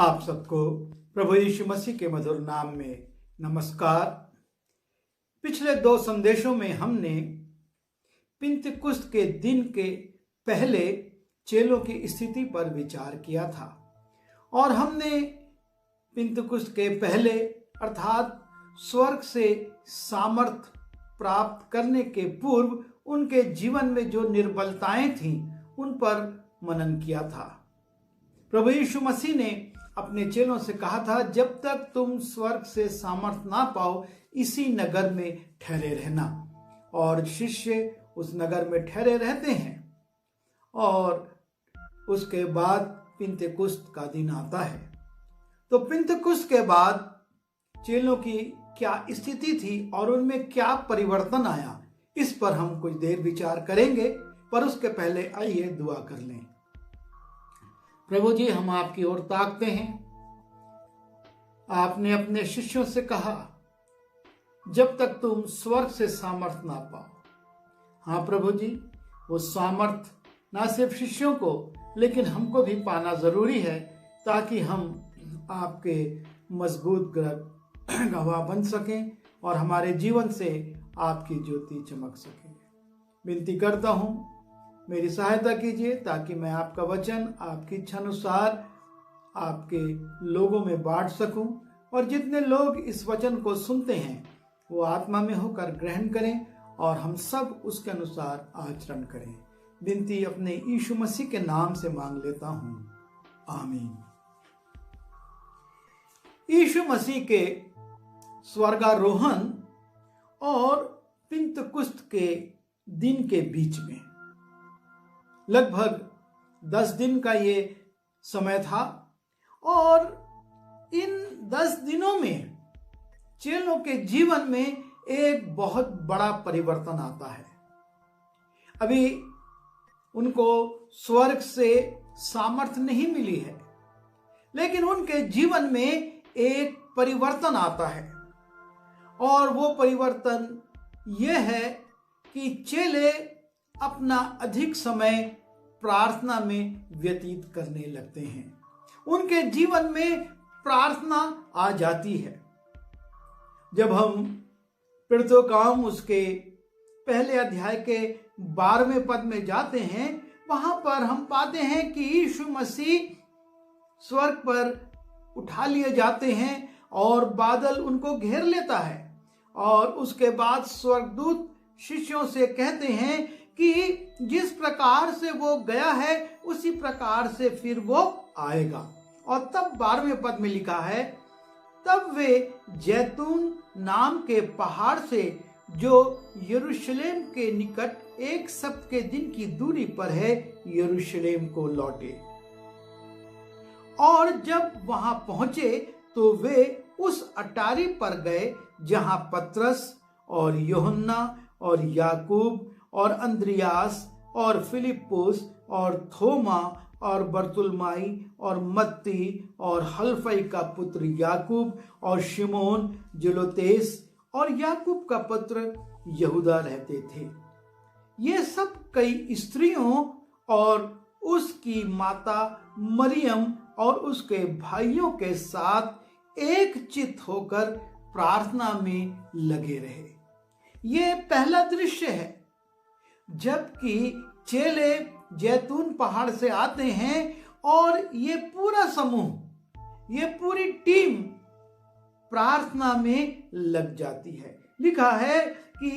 आप सबको प्रभु यीशु मसीह के मधुर नाम में नमस्कार। पिछले 2 संदेशों में हमने पिंतकुस्त के दिन के पहले चेलों की स्थिति पर विचार किया था और हमने पिंतकुस्त के पहले अर्थात स्वर्ग से सामर्थ प्राप्त करने के पूर्व उनके जीवन में जो निर्बलताएं थीं उन पर मनन किया था। प्रभु यीशु मसीह ने अपने चेलों से कहा था, जब तक तुम स्वर्ग से सामर्थ ना पाओ इसी नगर में ठहरे रहना। और शिष्य उस नगर में ठहरे रहते हैं और उसके बाद पिंतकुस्त का दिन आता है। तो पिंतकुस्त के बाद चेलों की क्या स्थिति थी और उनमें क्या परिवर्तन आया, इस पर हम कुछ देर विचार करेंगे। पर उसके पहले आइए दुआ कर लें। प्रभु जी, हम आपकी ओर ताकते हैं। आपने अपने शिष्यों से कहा, जब तक तुम स्वर्ग से सामर्थ ना पाओ। हाँ प्रभु जी, वो सामर्थ ना सिर्फ शिष्यों को लेकिन हमको भी पाना जरूरी है, ताकि हम आपके मजबूत गवाह बन सकें और हमारे जीवन से आपकी ज्योति चमक सके। विनती करता हूं, मेरी सहायता कीजिए ताकि मैं आपका वचन आपकी इच्छा अनुसार आपके लोगों में बांट सकूं और जितने लोग इस वचन को सुनते हैं वो आत्मा में होकर ग्रहण करें और हम सब उसके अनुसार आचरण करें। विनती अपने यीशु मसीह के नाम से मांग लेता हूं, आमीन। यीशु मसीह के स्वर्गारोहण और पिंतकुस्त के दिन के बीच में लगभग 10 दिन का ये समय था और इन 10 दिनों में चेलों के जीवन में एक बहुत बड़ा परिवर्तन आता है। अभी उनको स्वर्ग से सामर्थ्य नहीं मिली है, लेकिन उनके जीवन में एक परिवर्तन आता है और वो परिवर्तन यह है कि चेले अपना अधिक समय प्रार्थना में व्यतीत करने लगते हैं। उनके जीवन में प्रार्थना आ जाती है। जब हम प्रेरितों काम उसके पहले अध्याय के 12वें पद में जाते हैं, वहां पर हम पाते हैं कि यीशु मसीह स्वर्ग पर उठा लिए जाते हैं और बादल उनको घेर लेता है और उसके बाद स्वर्गदूत शिष्यों से कहते हैं कि जिस प्रकार से वो गया है उसी प्रकार से फिर वो आएगा। और तब 12वें पद में लिखा है, तब वे जैतून नाम के पहाड़ से जो यरूशलेम के निकट 1 सप्ताह के दिन की दूरी पर है यरूशलेम को लौटे। और जब वहां पहुंचे तो वे उस अटारी पर गए जहां पतरस और यूहन्ना और याकूब और अंद्रियास और फिलिप्पुस और थोमा और बरतुल्माई और मत्ती और हल्फई का पुत्र याकूब और शिमोन जेलोतेस और याकूब का पुत्र यहूदा रहते थे। ये सब कई स्त्रियों और उसकी माता मरियम और उसके भाइयों के साथ एक चित्त होकर प्रार्थना में लगे रहे। ये पहला दृश्य है जबकि चेले जैतून पहाड़ से आते हैं और ये पूरा समूह, ये पूरी टीम प्रार्थना में लग जाती है। लिखा है कि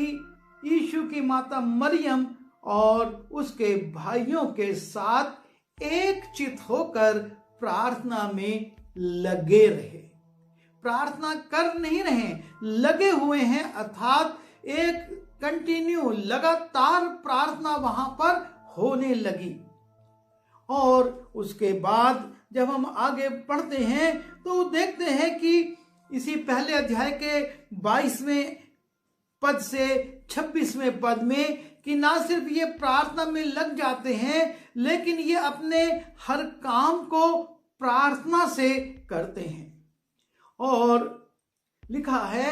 यीशु की माता मरियम और उसके भाइयों के साथ एक चित्त होकर प्रार्थना में लगे रहे। प्रार्थना कर नहीं रहे, लगे हुए हैं, अर्थात एक कंटिन्यू लगातार प्रार्थना वहां पर होने लगी। और उसके बाद जब हम आगे पढ़ते हैं तो देखते हैं कि इसी पहले अध्याय के 22वें पद से 26वें पद में कि ना सिर्फ ये प्रार्थना में लग जाते हैं लेकिन ये अपने हर काम को प्रार्थना से करते हैं। और लिखा है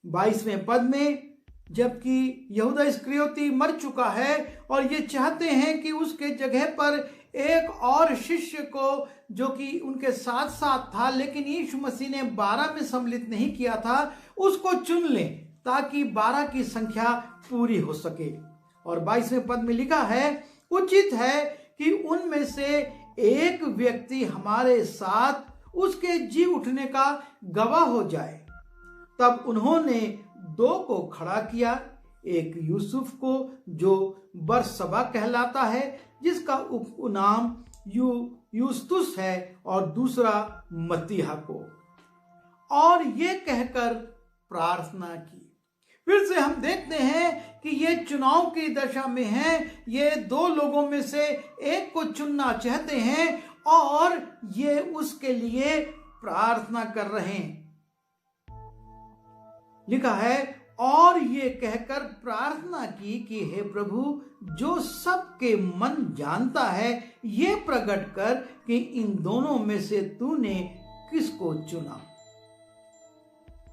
22वें पद में, जबकि यहूदा इस्करियोती मर चुका है और ये चाहते हैं कि उसके जगह पर एक और शिष्य को जो कि उनके साथ साथ था लेकिन यीशु मसीह ने 12 में सम्मिलित नहीं किया था, उसको चुन लें ताकि 12 की संख्या पूरी हो सके। और 22वें पद में लिखा है, उचित है कि उनमें से एक व्यक्ति हमारे साथ उसके जी उठने का गवाह हो जाए। तब उन्होंने 2 को खड़ा किया, एक यूसुफ को जो बरसबा कहलाता है, जिसका उपनाम यूस्तुस है, और दूसरा मत्तियाह को, और ये कहकर प्रार्थना की। फिर से हम देखते हैं कि ये चुनाव की दशा में हैं। ये 2 लोगों में से एक को चुनना चाहते हैं और ये उसके लिए प्रार्थना कर रहे हैं। लिखा है, और ये कहकर प्रार्थना की कि हे प्रभु, जो सबके मन जानता है, ये प्रकट कर कि इन दोनों में से तूने किसको चुना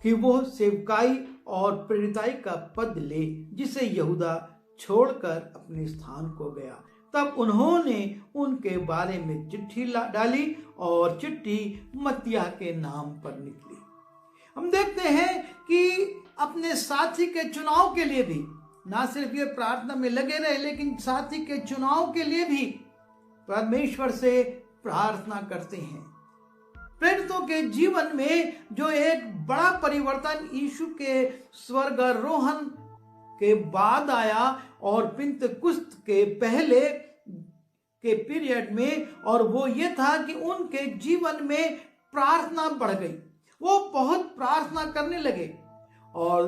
कि वो सेवकाई और प्रेरिताई का पद ले, जिसे यहूदा छोड़कर अपने स्थान को गया। तब उन्होंने उनके बारे में चिट्ठी डाली और चिट्ठी मत्तियाह के नाम पर निकली। हम देखते हैं कि अपने साथी के चुनाव के लिए भी ना सिर्फ ये प्रार्थना में लगे रहे, लेकिन साथी के चुनाव के लिए भी परमेश्वर से प्रार्थना करते हैं। प्रेरितों के जीवन में जो एक बड़ा परिवर्तन यीशु के स्वर्गारोहण के बाद आया और पिंतकुस्त के पहले के पीरियड में, और वो ये था कि उनके जीवन में प्रार्थना बढ़ गई। वो बहुत प्रार्थना करने लगे। और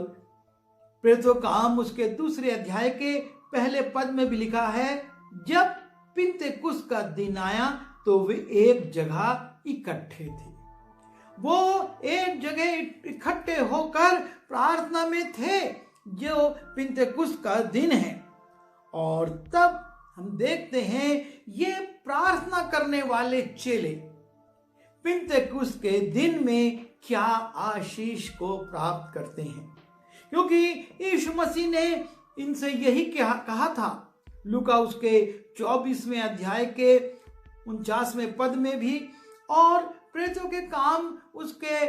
प्रेरितों का काम उसके 2 अध्याय के पहले पद में भी लिखा है, जब पिंतकुस्त का दिन आया तो वे एक जगह इकट्ठे थे। वो एक जगह इकट्ठे होकर प्रार्थना में थे, जो पिंतकुस्त का दिन है। और तब हम देखते हैं ये प्रार्थना करने वाले चेले पिंतकुस्त के दिन में क्या आशीष को प्राप्त करते हैं, क्योंकि यीशु मसीह ने इनसे यही कहा था। लूका उसके 24वें अध्याय के 49वें पद में भी, और प्रेरितों के काम उसके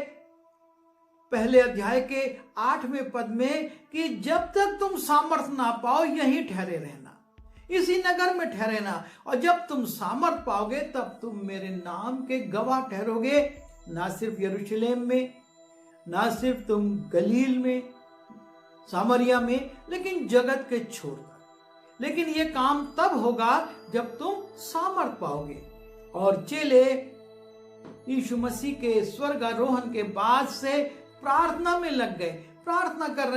पहले अध्याय के 8वें पद में, कि जब तक तुम सामर्थ ना पाओ यहीं ठहरे रहना, इसी नगर में ठहरेना, और जब तुम सामर्थ पाओगे तब तुम मेरे नाम के गवाह ठहरोगे, ना सिर्फ यरूशलेम में, ना सिर्फ तुम गलील में, सामरिया में, लेकिन जगत के छोड़कर। लेकिन ये काम तब होगा जब तुम सामर्थ पाओगे। और चेले यीशु मसीह के स्वर्गारोहण के बाद से प्रार्थना में लग गए, प्रार्थना कर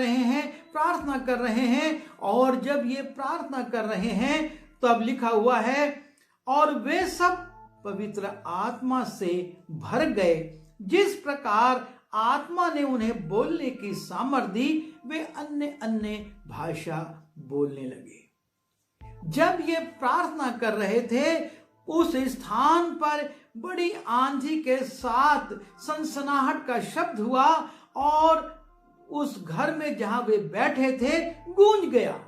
रहे हैं। और जब ये प्रार्थना कर रहे हैं तब लिखा हुआ है, और वे सब पवित्र आत्मा से भर गए, जिस प्रकार आत्मा ने उन्हें बोलने की सामर्थ दी, वे अन्य अन्य भाषा बोलने लगे। जब ये प्रार्थना कर रहे थे, उस स्थान पर बड़ी आंधी के साथ सनसनाहट का शब्द हुआ, और उस घर में जहां वे बैठे थे गूंज गया,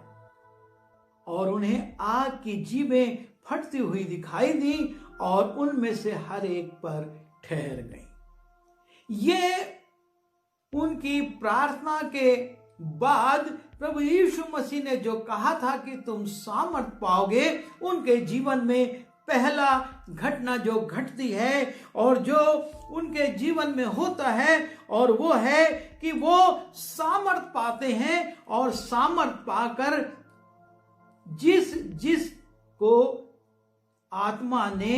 और उन्हें आग की जीभें फटती हुई दिखाई दी, और उनमें से हर एक पर ठहर गई। ये उनकी प्रार्थना के बाद प्रभु यीशु मसीह ने जो कहा था कि तुम सामर्थ पाओगे, उनके जीवन में पहला घटना जो घटती है और जो उनके जीवन में होता है, और वो है कि वो सामर्थ पाते हैं, और सामर्थ पाकर जिस को आत्मा ने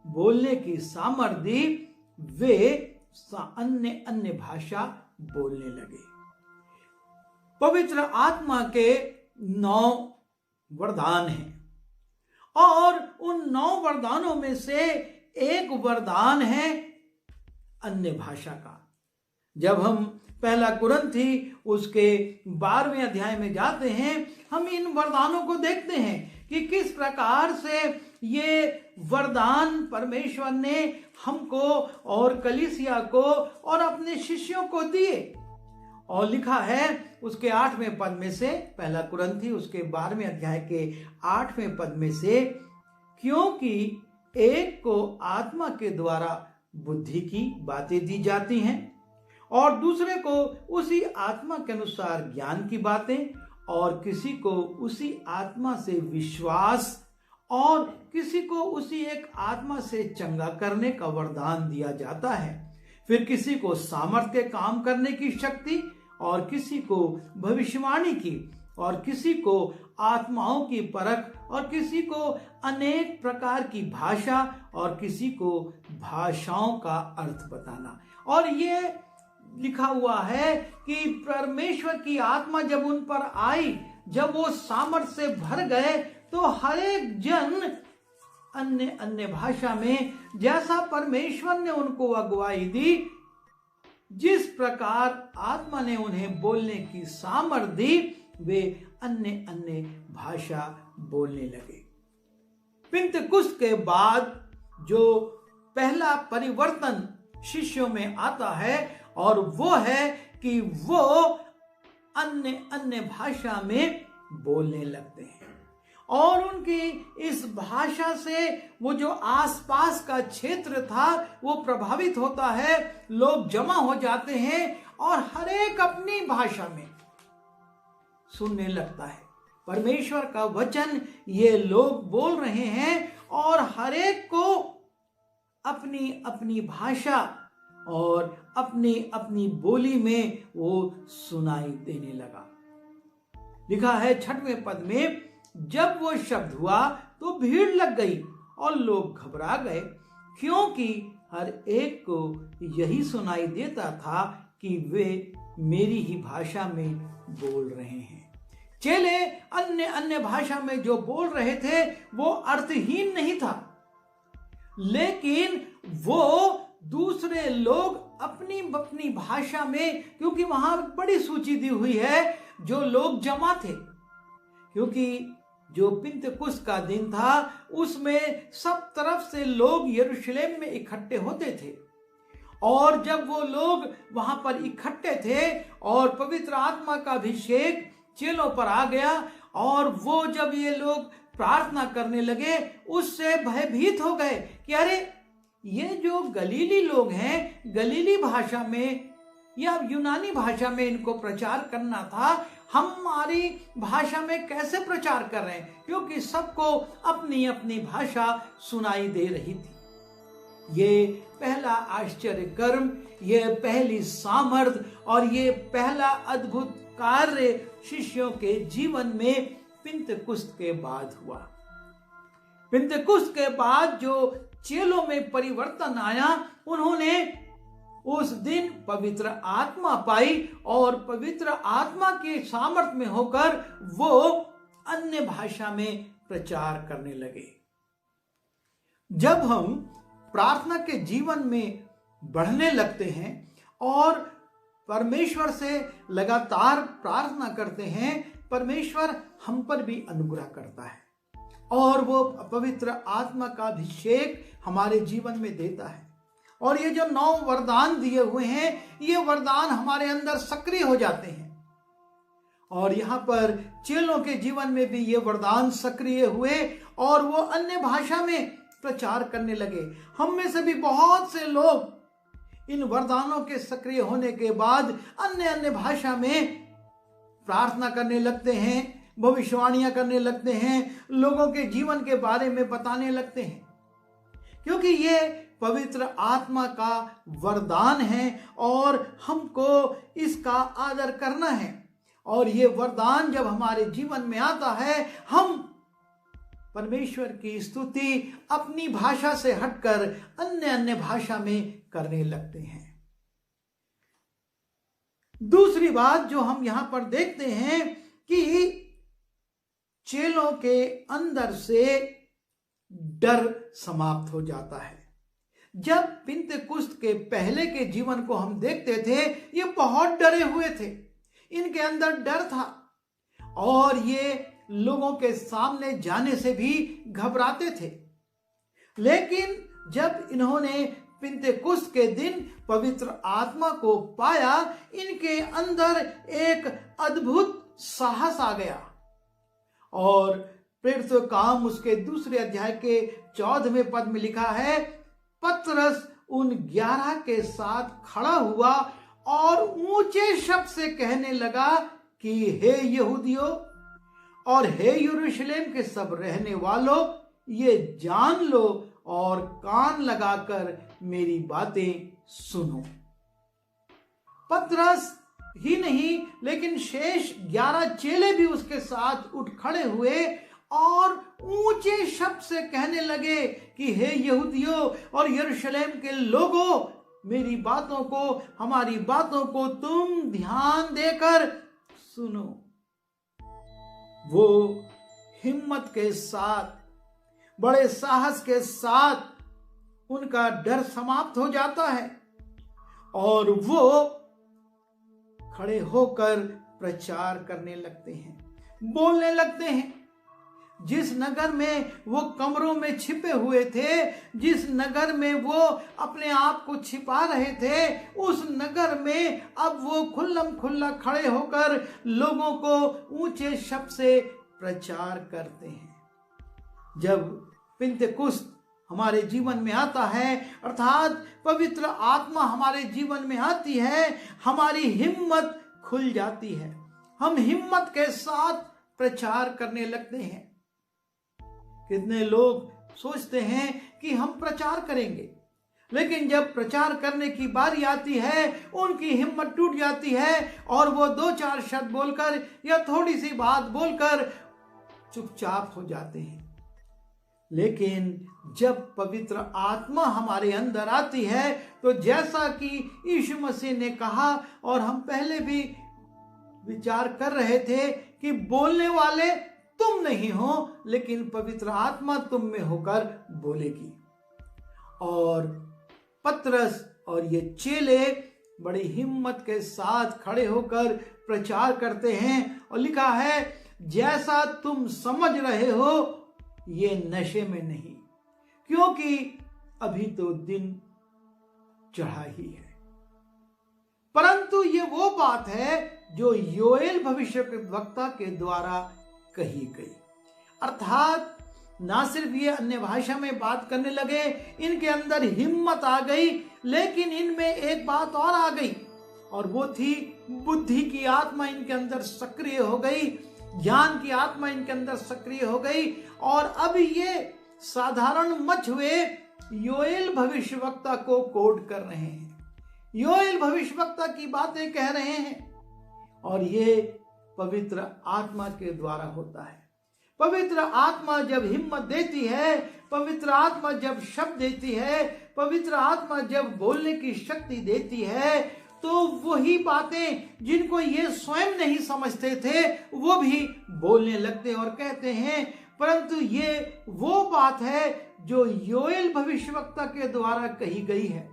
बोलने की सामर्थ दी, वे अन्य अन्य भाषा बोलने लगे। पवित्र आत्मा के 9 वरदान हैं, और उन 9 वरदानों में से एक वरदान है अन्य भाषा का। जब हम पहला कुरिन्थी उसके 12वें अध्याय में जाते हैं, हम इन वरदानों को देखते हैं कि किस प्रकार से ये वरदान परमेश्वर ने हमको और कलीसिया को और अपने शिष्यों को दिए। और लिखा है उसके 8वें पद में से, पहला कुरिन्थी उसके 12वें अध्याय के 8वें पद में से, क्योंकि एक को आत्मा के द्वारा बुद्धि की बातें दी जाती हैं और दूसरे को उसी आत्मा के अनुसार ज्ञान की बातें, और किसी को उसी आत्मा से विश्वास, और किसी को उसी एक आत्मा से चंगा करने का वरदान दिया जाता है। फिर किसी को सामर्थ्य काम करने की शक्ति, और किसी को भविष्यवाणी की, और किसी को आत्माओं की परख, और किसी को अनेक प्रकार की भाषा, और किसी को भाषाओं का अर्थ बताना। और ये लिखा हुआ है कि परमेश्वर की आत्मा जब उन पर आई, जब वो सामर्थ्य से भर गए, तो हर एक जन अन्य अन्य भाषा में, जैसा परमेश्वर ने उनको अगुवाई दी, जिस प्रकार आत्मा ने उन्हें बोलने की सामर्थ्य दी, वे अन्य अन्य भाषा बोलने लगे। पिंतकुस्त के बाद जो पहला परिवर्तन शिष्यों में आता है, और वो है कि वो अन्य अन्य भाषा में बोलने लगते हैं, और उनकी इस भाषा से वो जो आसपास का क्षेत्र था वो प्रभावित होता है। लोग जमा हो जाते हैं और हर एक अपनी भाषा में सुनने लगता है। परमेश्वर का वचन ये लोग बोल रहे हैं और हर एक को अपनी अपनी भाषा और अपनी अपनी बोली में वो सुनाई देने लगा। लिखा है 6वें पद में, जब वो शब्द हुआ तो भीड़ लग गई और लोग घबरा गए, क्योंकि हर एक को यही सुनाई देता था कि वे मेरी ही भाषा में बोल रहे हैं। चेले अन्य अन्य भाषा में जो बोल रहे थे वो अर्थहीन नहीं था, लेकिन वो दूसरे लोग अपनी अपनी भाषा में, क्योंकि वहां बड़ी सूची दी हुई है जो लोग जमा थे, क्योंकि जो पिंतकुस्त का दिन था उसमें सब तरफ से लोग यरूशलेम में इकट्ठे होते थे, और जब वो लोग वहां पर इकट्ठे थे और पवित्र आत्मा का अभिषेक चेलों पर आ गया, और वो जब ये लोग प्रार्थना करने लगे उससे भयभीत हो गए कि अरे ये जो गलीली लोग हैं, गलीली भाषा में या यूनानी भाषा में इनको प्रचार करना था, हमारी भाषा में कैसे प्रचार कर रहे हैं, क्योंकि सबको अपनी अपनी भाषा सुनाई दे रही थी। ये पहला आश्चर्य कर्म, ये पहली सामर्थ और ये पहला अद्भुत कार्य शिष्यों के जीवन में पिंतकुस्त के बाद हुआ। पिंतकुस्त के बाद जो चेलों में परिवर्तन आया, उन्होंने उस दिन पवित्र आत्मा पाई और पवित्र आत्मा के सामर्थ्य में होकर वो अन्य भाषा में प्रचार करने लगे। जब हम प्रार्थना के जीवन में बढ़ने लगते हैं और परमेश्वर से लगातार प्रार्थना करते हैं, परमेश्वर हम पर भी अनुग्रह करता है और वो पवित्र आत्मा का अभिषेक हमारे जीवन में देता है। और ये जो 9 वरदान दिए हुए हैं, ये वरदान हमारे अंदर सक्रिय हो जाते हैं। और यहाँ पर चेलों के जीवन में भी ये वरदान सक्रिय हुए और वो अन्य भाषा में प्रचार करने लगे। हम में से भी बहुत से लोग इन वरदानों के सक्रिय होने के बाद अन्य अन्य भाषा में प्रार्थना करने लगते हैं, भविष्यवाणियां करने लगते हैं, लोगों के जीवन के बारे में बताने लगते हैं, क्योंकि ये पवित्र आत्मा का वरदान है और हमको इसका आदर करना है। और ये वरदान जब हमारे जीवन में आता है, हम परमेश्वर की स्तुति अपनी भाषा से हटकर अन्य अन्य भाषा में करने लगते हैं। दूसरी बात जो हम यहां पर देखते हैं कि चेलों के अंदर से डर समाप्त हो जाता है। जब पिंतकुस्त के पहले के जीवन को हम देखते थे, ये बहुत डरे हुए थे, इनके अंदर डर था और ये लोगों के सामने जाने से भी घबराते थे। लेकिन जब इन्होंने पिंतकुस्त के दिन पवित्र आत्मा को पाया, इनके अंदर एक अद्भुत साहस आ गया और प्रेरितों काम उसके 2 अध्याय के 14वें पद में लिखा है, पतरस उन 11 के साथ खड़ा हुआ और ऊंचे शब्द से कहने लगा कि हे यहूदियों और हे यरूशलेम के सब रहने वालों, ये जान लो और कान लगाकर मेरी बातें सुनो। पतरस ही नहीं लेकिन शेष 11 चेले भी उसके साथ उठ खड़े हुए और ऊंचे शब्द से कहने लगे कि हे यहूदियों और यरूशलेम के लोगों, मेरी बातों को, हमारी बातों को तुम ध्यान देकर सुनो। वो हिम्मत के साथ, बड़े साहस के साथ उनका डर समाप्त हो जाता है और वो खड़े होकर प्रचार करने लगते हैं, बोलने लगते हैं। जिस नगर में वो कमरों में छिपे हुए थे, जिस नगर में वो अपने आप को छिपा रहे थे, उस नगर में अब वो खुल्लम खुल्ला खड़े होकर लोगों को ऊंचे शब्द से प्रचार करते हैं। जब पिंतेकुस्त हमारे जीवन में आता है, अर्थात पवित्र आत्मा हमारे जीवन में आती है, हमारी हिम्मत खुल जाती है। हम हिम्मत के साथ प्रचार करने लगते हैं। कितने लोग सोचते हैं कि हम प्रचार करेंगे, लेकिन जब प्रचार करने की बारी आती है उनकी हिम्मत टूट जाती है और वो 2-4 शब्द बोलकर या थोड़ी सी बात बोलकर चुपचाप हो जाते हैं। लेकिन जब पवित्र आत्मा हमारे अंदर आती है तो जैसा कि यीशु मसीह ने कहा और हम पहले भी विचार कर रहे थे कि बोलने वाले तुम नहीं हो, लेकिन पवित्र आत्मा तुम में होकर बोलेगी। और पतरस और ये चेले बड़ी हिम्मत के साथ खड़े होकर प्रचार करते हैं और लिखा है, जैसा तुम समझ रहे हो ये नशे में नहीं, क्योंकि अभी तो दिन चढ़ा ही है, परंतु ये वो बात है जो योएल भविष्यवक्ता के द्वारा कही गई। अर्थात ना सिर्फ ये अन्य भाषा में बात करने लगे, इनके अंदर हिम्मत आ गई, लेकिन इनमें एक बात और आ गई और वो थी बुद्धि की आत्मा इनके अंदर सक्रिय हो गई, ज्ञान की आत्मा इनके अंदर सक्रिय हो गई और अब ये साधारण मच हुए योएल भविष्यवक्ता को कोट कर रहे हैं, योएल भविष्यवक्ता की बातें कह रहे हैं और ये पवित्र आत्मा के द्वारा होता है। पवित्र आत्मा जब हिम्मत देती है, पवित्र आत्मा जब शब्द देती है, पवित्र आत्मा जब बोलने की शक्ति देती है, तो वही बातें जिनको ये स्वयं नहीं समझते थे वो भी बोलने लगते और कहते हैं। परंतु ये वो बात है जो योएल भविष्यवक्ता के द्वारा कही गई है।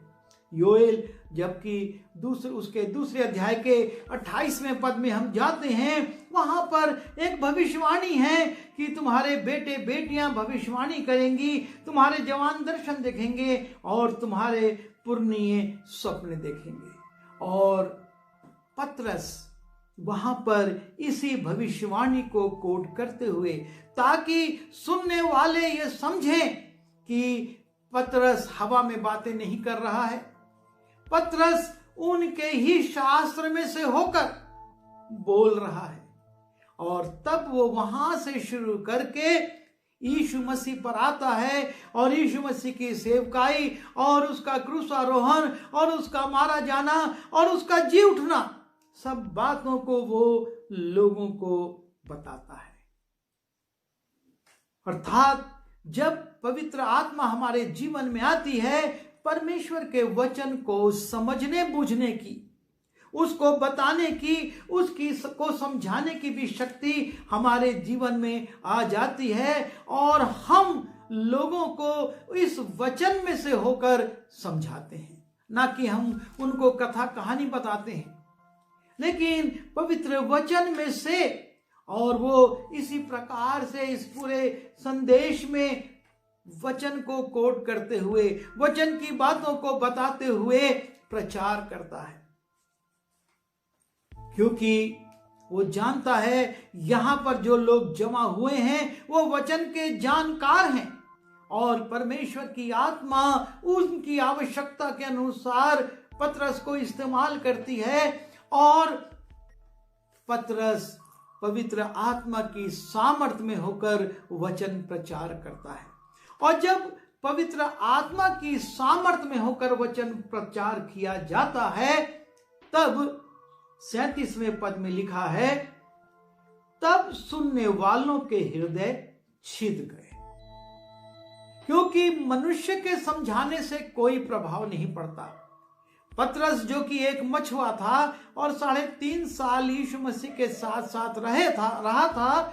योएल जबकि उसके 2 अध्याय के 28वें पद में हम जाते हैं, वहां पर एक भविष्यवाणी है कि तुम्हारे बेटे बेटियां भविष्यवाणी करेंगी, तुम्हारे जवान दर्शन देखेंगे और तुम्हारे पुरनिये स्वप्न देखेंगे। और पतरस वहां पर इसी भविष्यवाणी को कोट करते हुए, ताकि सुनने वाले ये समझें कि पतरस हवा में बातें नहीं कर रहा है, पतरस उनके ही शास्त्र में से होकर बोल रहा है। और तब वो वहां से शुरू करके यीशु मसीह पर आता है और यीशु मसीह की सेवकाई और उसका क्रूसारोहण और उसका मारा जाना और उसका जी उठना, सब बातों को वो लोगों को बताता है। अर्थात जब पवित्र आत्मा हमारे जीवन में आती है, परमेश्वर के वचन को समझने बूझने की, उसको बताने की, उसकी को समझाने की भी शक्ति हमारे जीवन में आ जाती है और हम लोगों को इस वचन में से होकर समझाते हैं। ना कि हम उनको कथा कहानी बताते हैं, लेकिन पवित्र वचन में से, और वो इसी प्रकार से इस पूरे संदेश में वचन को कोट करते हुए, वचन की बातों को बताते हुए प्रचार करता है। क्योंकि वो जानता है यहाँ पर जो लोग जमा हुए हैं वो वचन के जानकार हैं और परमेश्वर की आत्मा उनकी आवश्यकता के अनुसार पतरस को इस्तेमाल करती है और पतरस पवित्र आत्मा की सामर्थ में होकर वचन प्रचार करता है। और जब पवित्र आत्मा की सामर्थ में होकर वचन प्रचार किया जाता है तब 37वें पद में लिखा है, तब सुनने वालों के हृदय छिद गए, क्योंकि मनुष्य के समझाने से कोई प्रभाव नहीं पड़ता। पतरस जो कि एक मछुआ था और 3.5 साल यीशु मसीह के साथ साथ रहा था,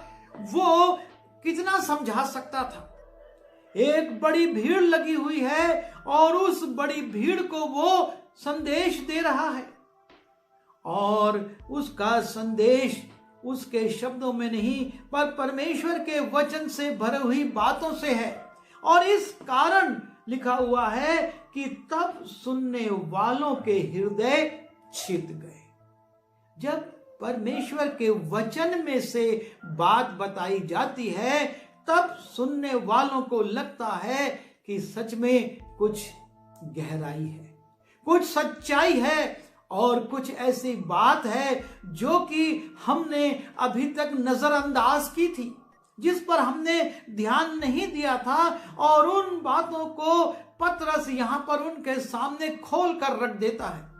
वो कितना समझा सकता था। एक बड़ी भीड़ लगी हुई है और उस बड़ी भीड़ को वो संदेश दे रहा है और उसका संदेश उसके शब्दों में नहीं पर परमेश्वर के वचन से भरी हुई बातों से है। और इस कारण लिखा हुआ है कि तब सुनने वालों के हृदय छिद गए। जब परमेश्वर के वचन में से बात बताई जाती है तब सुनने वालों को लगता है कि सच में कुछ गहराई है, कुछ सच्चाई है और कुछ ऐसी बात है जो कि हमने अभी तक नजरअंदाज की थी, जिस पर हमने ध्यान नहीं दिया था। और उन बातों को पतरस यहाँ पर उनके सामने खोल कर रख देता है।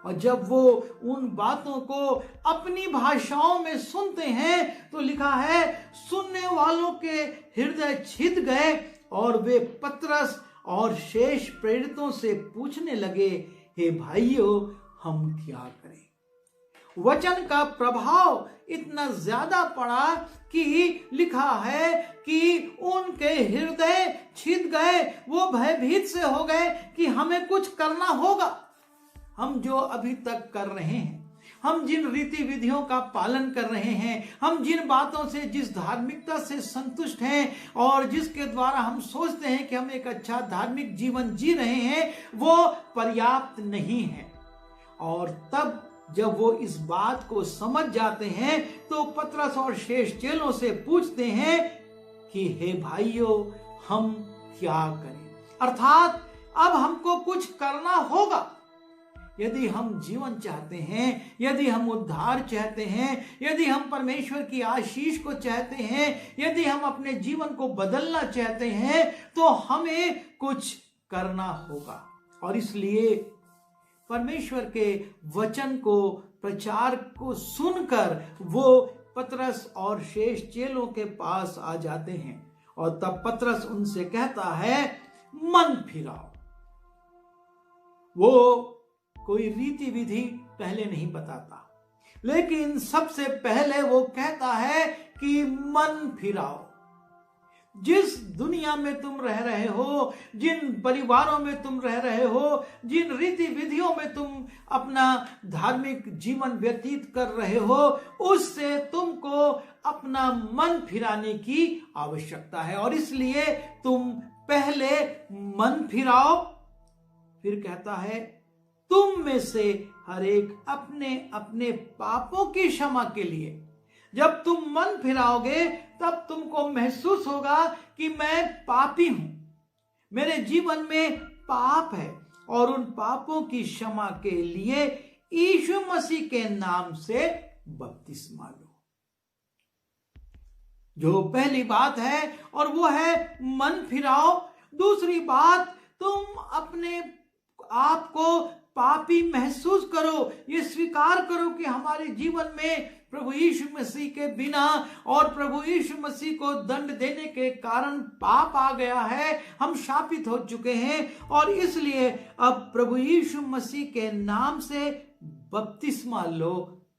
और जब वो उन बातों को अपनी भाषाओं में सुनते हैं तो लिखा है, सुनने वालों के हृदय छिद गए और वे पतरस और शेष प्रेरितों से पूछने लगे, हे भाइयों, हम क्या करें? वचन का प्रभाव इतना ज्यादा पड़ा कि लिखा है कि उनके हृदय छिद गए, वो भयभीत से हो गए कि हमें कुछ करना होगा। हम जो अभी तक कर रहे हैं, हम जिन रीति विधियों का पालन कर रहे हैं, हम जिन बातों से, जिस धार्मिकता से संतुष्ट हैं और जिसके द्वारा हम सोचते हैं कि हम एक अच्छा धार्मिक जीवन जी रहे हैं, वो पर्याप्त नहीं है। और तब जब वो इस बात को समझ जाते हैं तो पतरस और शेष चेलों से पूछते हैं कि हे भाइयों, हम क्या करें? अर्थात अब हमको कुछ करना होगा। यदि हम जीवन चाहते हैं, यदि हम उद्धार चाहते हैं, यदि हम परमेश्वर की आशीष को चाहते हैं, यदि हम अपने जीवन को बदलना चाहते हैं तो हमें कुछ करना होगा। और इसलिए परमेश्वर के वचन को, प्रचार को सुनकर वो पतरस और शेष चेलों के पास आ जाते हैं। और तब पतरस उनसे कहता है, मन फिराओ। वो कोई रीति विधि पहले नहीं बताता, लेकिन सबसे पहले वो कहता है कि मन फिराओ। जिस दुनिया में तुम रह रहे हो, जिन परिवारों में तुम रह रहे हो, जिन रीति विधियों में तुम अपना धार्मिक जीवन व्यतीत कर रहे हो, उससे तुमको अपना मन फिराने की आवश्यकता है। और इसलिए तुम पहले मन फिराओ। फिर कहता है, तुम में से हर एक अपने अपने पापों की क्षमा के लिए। जब तुम मन फिराओगे तब तुमको महसूस होगा कि मैं पापी हूं, मेरे जीवन में पाप है, और उन पापों की क्षमा के लिए यीशु मसीह के नाम से बपतिस्मा लो। जो पहली बात है और वो है मन फिराओ। दूसरी बात, तुम अपने आप को पापी महसूस करो, ये स्वीकार करो कि हमारे जीवन में प्रभु यीशु मसीह के बिना और प्रभु यीशु मसीह को दंड देने के कारण पाप आ गया है, हम शापित हो चुके हैं। और इसलिए अब प्रभु यीशु मसीह के नाम से बपतिस्मा लो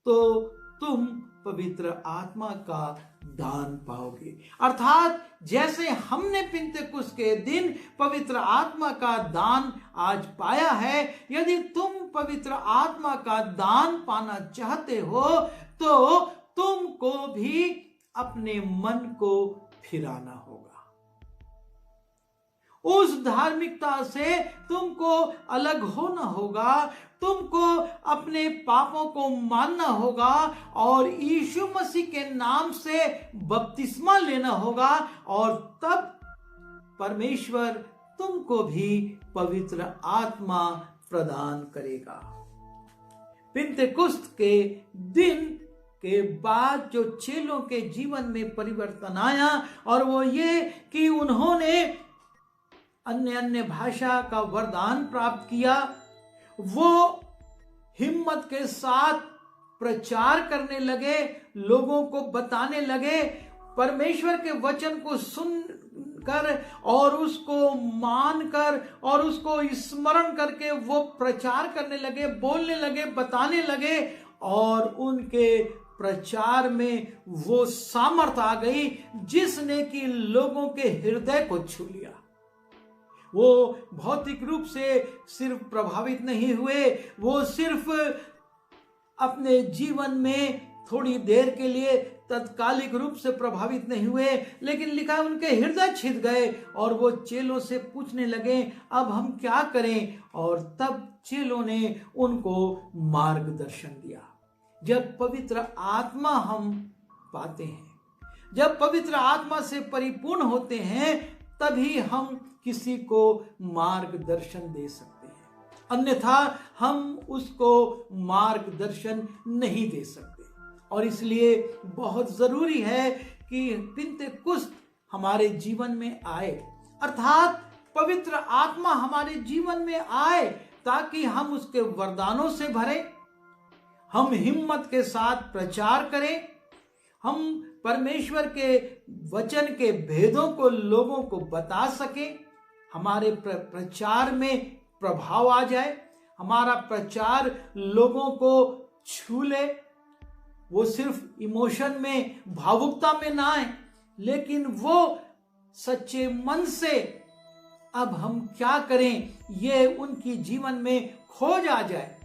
तो तुम पवित्र आत्मा का दान पाओगे। अर्थात जैसे हमने पिंतेकुस्त के दिन पवित्र आत्मा का दान आज पाया है, यदि तुम पवित्र आत्मा का दान पाना चाहते हो तो तुमको भी अपने मन को फिराना होगा। उस धार्मिकता से तुमको अलग होना होगा, तुमको अपने पापों को मानना होगा और यीशु मसीह के नाम से बपतिस्मा लेना होगा, और तब परमेश्वर तुमको भी पवित्र आत्मा प्रदान करेगा। पिंतेकुस्त के दिन के बाद जो चेलों के जीवन में परिवर्तन आया, और वो ये कि उन्होंने अन्य अन्य भाषा का वरदान प्राप्त किया। वो हिम्मत के साथ प्रचार करने लगे, लोगों को बताने लगे, परमेश्वर के वचन को सुनकर और उसको मानकर और उसको स्मरण करके वो प्रचार करने लगे, बोलने लगे, बताने लगे, और उनके प्रचार में वो सामर्थ आ गई जिसने कि लोगों के हृदय को छू लिया। वो भौतिक रूप से सिर्फ प्रभावित नहीं हुए, वो सिर्फ अपने जीवन में थोड़ी देर के लिए तत्कालिक रूप से प्रभावित नहीं हुए, लेकिन लिखा है उनके हृदय छिद गए और वो चेलों से पूछने लगे अब हम क्या करें, और तब चेलों ने उनको मार्गदर्शन दिया। जब पवित्र आत्मा हम पाते हैं, जब पवित्र आत्मा से परिपूर्ण होते हैं, तभी हम किसी को मार्गदर्शन दे सकते हैं, अन्यथा हम उसको मार्गदर्शन नहीं दे सकते। और इसलिए बहुत जरूरी है कि पिंतेकुस्त हमारे जीवन में आए, अर्थात पवित्र आत्मा हमारे जीवन में आए, ताकि हम उसके वरदानों से भरे, हम हिम्मत के साथ प्रचार करें, हम परमेश्वर के वचन के भेदों को लोगों को बता सकें, हमारे प्रचार में प्रभाव आ जाए, हमारा प्रचार लोगों को छू ले, वो सिर्फ इमोशन में, भावुकता में ना आए, लेकिन वो सच्चे मन से अब हम क्या करें ये उनकी जीवन में खोज आ जाए,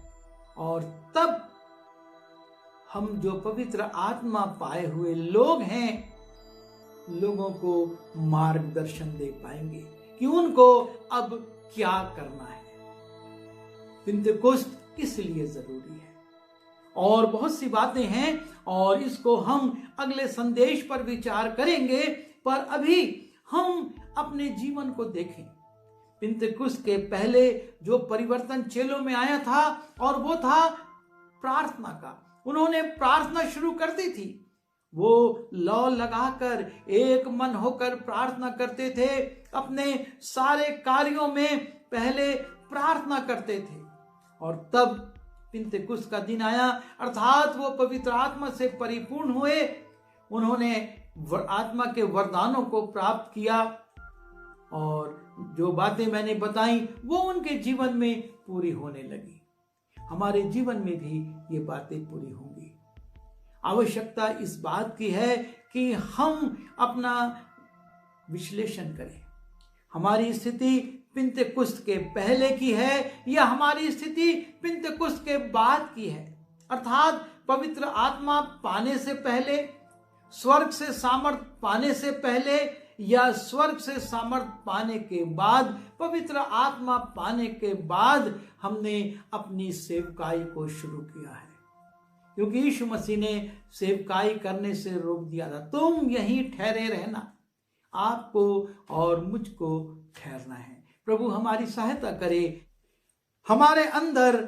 और तब हम जो पवित्र आत्मा पाए हुए लोग हैं, लोगों को मार्गदर्शन दे पाएंगे कि उनको अब क्या करना है। पिंतेकुस्त इसलिए जरूरी है, और बहुत सी बातें हैं और इसको हम अगले संदेश पर विचार करेंगे, पर अभी हम अपने जीवन को देखें। पिंतेकुस्त के पहले जो परिवर्तन चेलों में आया था, और वो था प्रार्थना का। उन्होंने प्रार्थना शुरू कर दी थी, वो लौ लगाकर एक मन होकर प्रार्थना करते थे, अपने सारे कार्यों में पहले प्रार्थना करते थे, और तब पिंतेकुस्त का दिन आया, अर्थात वो पवित्र आत्मा से परिपूर्ण हुए, उन्होंने आत्मा के वरदानों को प्राप्त किया, और जो बातें मैंने बताई वो उनके जीवन में पूरी होने लगी। हमारे जीवन में भी ये बातें पूरी होंगी। आवश्यकता इस बात की है कि हम अपना विश्लेषण करें, हमारी स्थिति पिंतेकुस्त के पहले की है या हमारी स्थिति पिंतेकुस्त के बाद की है, अर्थात पवित्र आत्मा पाने से पहले, स्वर्ग से सामर्थ पाने से पहले, या स्वर्ग से सामर्थ पाने के बाद, पवित्र आत्मा पाने के बाद हमने अपनी सेवकाई को शुरू किया है। क्योंकि यीशु मसीह ने सेवकाई करने से रोक दिया था, तुम यहीं ठहरे रहना, आपको और मुझको ठहरना है। प्रभु हमारी सहायता करे, हमारे अंदर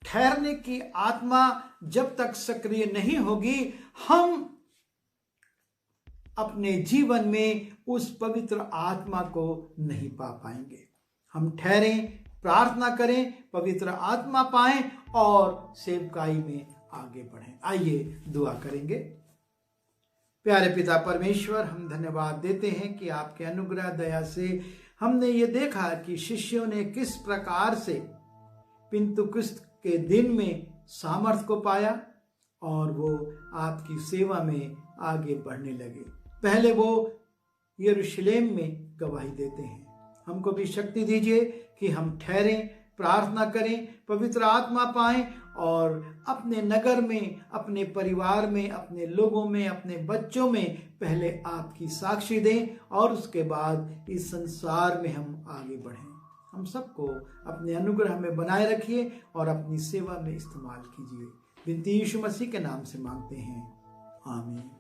ठहरने की आत्मा जब तक सक्रिय नहीं होगी, हम अपने जीवन में उस पवित्र आत्मा को नहीं पा पाएंगे। हम ठहरें, प्रार्थना करें, पवित्र आत्मा पाएं और सेवकाई में आगे बढ़ें। आइए दुआ करेंगे। प्यारे पिता परमेश्वर, हम धन्यवाद देते हैं कि आपके अनुग्रह दया से हमने ये देखा कि शिष्यों ने किस प्रकार से पिंतेकुस्त के दिन में सामर्थ को पाया और वो आपकी सेवा में आगे बढ़ने लगे। पहले वो यरूशलेम में गवाही देते हैं। हमको भी शक्ति दीजिए कि हम ठहरें, प्रार्थना करें, पवित्र आत्मा पाएं और अपने नगर में, अपने परिवार में, अपने लोगों में, अपने बच्चों में पहले आपकी साक्षी दें और उसके बाद इस संसार में हम आगे बढ़ें। हम सबको अपने अनुग्रह में बनाए रखिए और अपनी सेवा में इस्तेमाल कीजिए। विनती यीशु मसीह के नाम से मांगते हैं, आमीन।